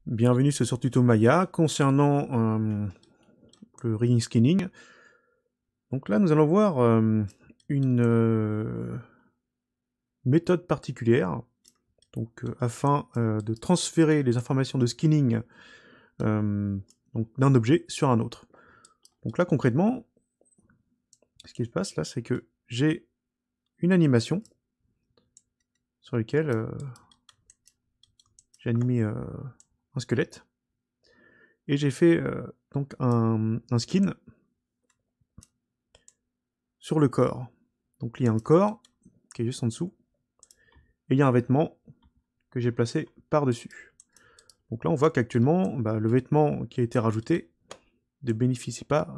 Bienvenue sur ce tuto Maya concernant le rigging skinning. Donc là, nous allons voir une méthode particulière afin de transférer les informations de skinning d'un objet sur un autre. Donc là, concrètement, ce qui se passe là, c'est que j'ai une animation sur laquelle j'ai animé un squelette et j'ai fait donc un skin sur le corps. Donc il y a un corps qui est juste en dessous et il y a un vêtement que j'ai placé par-dessus. Donc là on voit qu'actuellement le vêtement qui a été rajouté ne bénéficie pas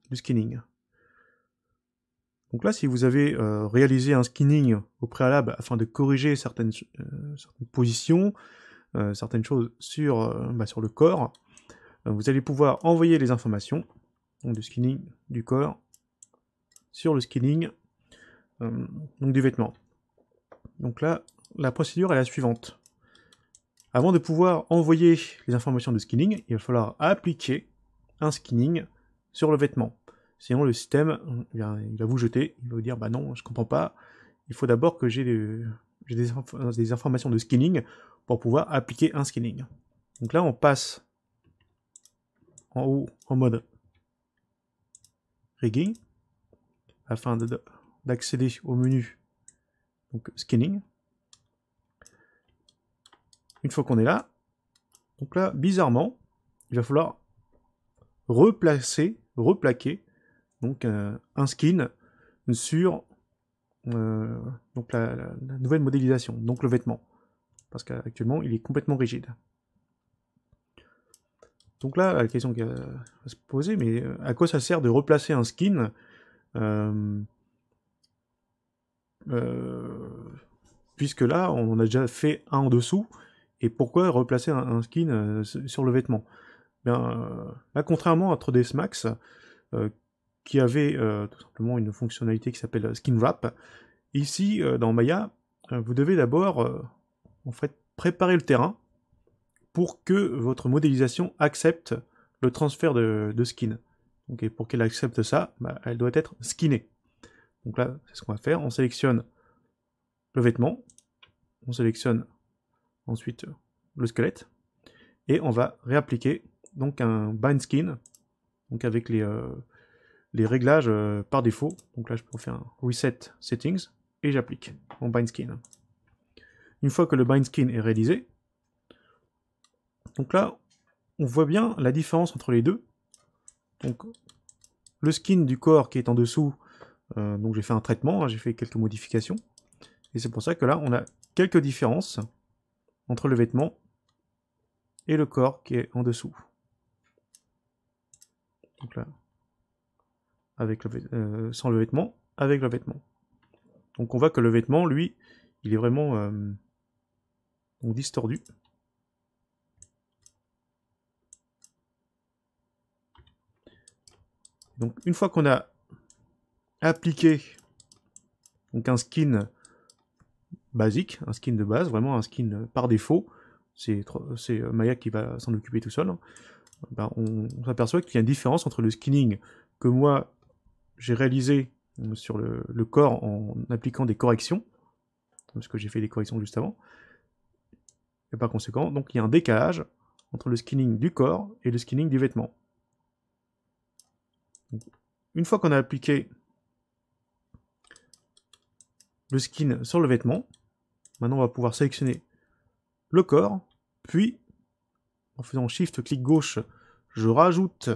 du skinning. Donc là si vous avez réalisé un skinning au préalable afin de corriger certaines positions, certaines choses sur le corps, vous allez pouvoir envoyer les informations donc du skinning du corps sur le skinning du vêtement. Donc là, la procédure est la suivante. Avant de pouvoir envoyer les informations de skinning, il va falloir appliquer un skinning sur le vêtement. Sinon le système il va vous jeter, il va vous dire bah non, je comprends pas, il faut d'abord que j'ai des informations de skinning pour pouvoir appliquer un skinning. Donc là on passe en haut en mode rigging afin d'accéder au menu donc skinning. Une fois qu'on est là, donc là bizarrement il va falloir replaquer donc un skin sur donc la nouvelle modélisation, donc le vêtement, parce qu'actuellement il est complètement rigide. Donc là la question qui va se poser, mais à quoi ça sert de replacer un skin puisque là on en a déjà fait un en dessous, et pourquoi replacer un skin sur le vêtement? Là, contrairement à 3ds Max, qui avait tout simplement une fonctionnalité qui s'appelle Skin Wrap, ici, dans Maya, vous devez d'abord en fait, préparer le terrain pour que votre modélisation accepte le transfert de skin. Donc, et pour qu'elle accepte ça, elle doit être skinnée. Donc là, c'est ce qu'on va faire. On sélectionne le vêtement, on sélectionne ensuite le squelette, et on va réappliquer donc un bind skin, donc avec les réglages par défaut. Donc là, je peux faire un reset settings et j'applique mon bind skin. Une fois que le bind skin est réalisé, donc là, on voit bien la différence entre les deux. Donc le skin du corps qui est en dessous, donc j'ai fait un traitement, j'ai fait quelques modifications, et c'est pour ça que là, on a quelques différences entre le vêtement et le corps qui est en dessous. Donc là, avec sans le vêtement, avec le vêtement. Donc on voit que le vêtement, lui, il est vraiment distordu. Donc une fois qu'on a appliqué donc un skin basique, un skin de base, vraiment un skin par défaut, c'est Maya qui va s'en occuper tout seul, on s'aperçoit qu'il y a une différence entre le skinning que moi j'ai réalisé sur le corps en appliquant des corrections, parce que j'ai fait des corrections juste avant, et par conséquent, donc il y a un décalage entre le skinning du corps et le skinning du vêtement. Donc, une fois qu'on a appliqué le skin sur le vêtement, maintenant on va pouvoir sélectionner le corps, puis en faisant Shift clic gauche, je rajoute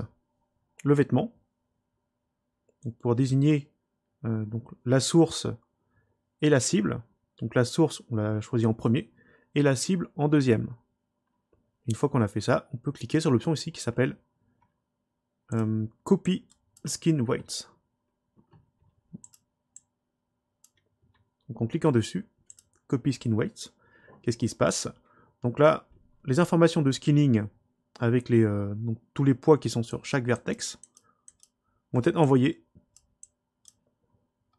le vêtement donc pour désigner donc la source et la cible. Donc la source, on l'a choisi en premier, et la cible en deuxième. Une fois qu'on a fait ça, on peut cliquer sur l'option ici qui s'appelle Copy Skin Weights. Donc en cliquant dessus, Copy Skin Weights, qu'est-ce qui se passe? Donc là, les informations de skinning avec donc tous les poids qui sont sur chaque vertex vont être envoyés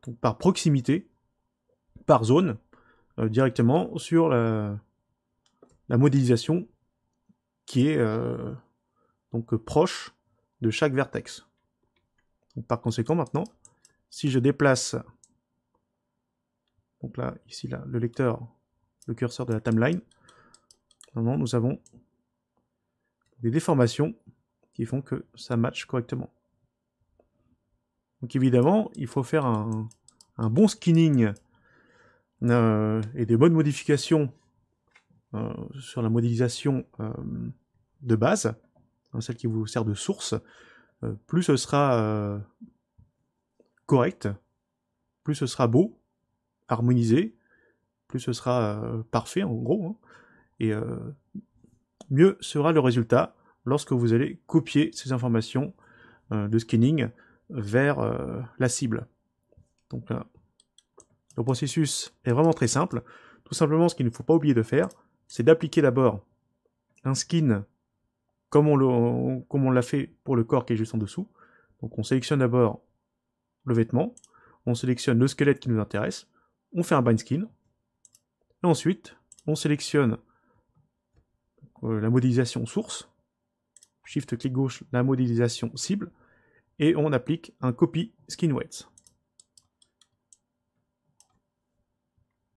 donc par proximité, par zone, directement sur la modélisation qui est donc proche de chaque vertex. Donc, par conséquent, maintenant, si je déplace, donc là, ici, là, le lecteur, le curseur de la timeline, maintenant, nous avons des déformations qui font que ça matche correctement. Donc évidemment, il faut faire un bon skinning et des bonnes modifications sur la modélisation de base, celle qui vous sert de source. Plus ce sera correct, plus ce sera beau, harmonisé, plus ce sera parfait en gros, hein, et mieux sera le résultat lorsque vous allez copier ces informations de skinning vers la cible. Donc là, le processus est vraiment très simple. Tout simplement, ce qu'il ne faut pas oublier de faire, c'est d'appliquer d'abord un skin comme on l'a fait pour le corps qui est juste en dessous. Donc on sélectionne d'abord le vêtement, on sélectionne le squelette qui nous intéresse, on fait un bind skin, et ensuite on sélectionne la modélisation source, shift clic gauche, la modélisation cible, et on applique un copy skin weights.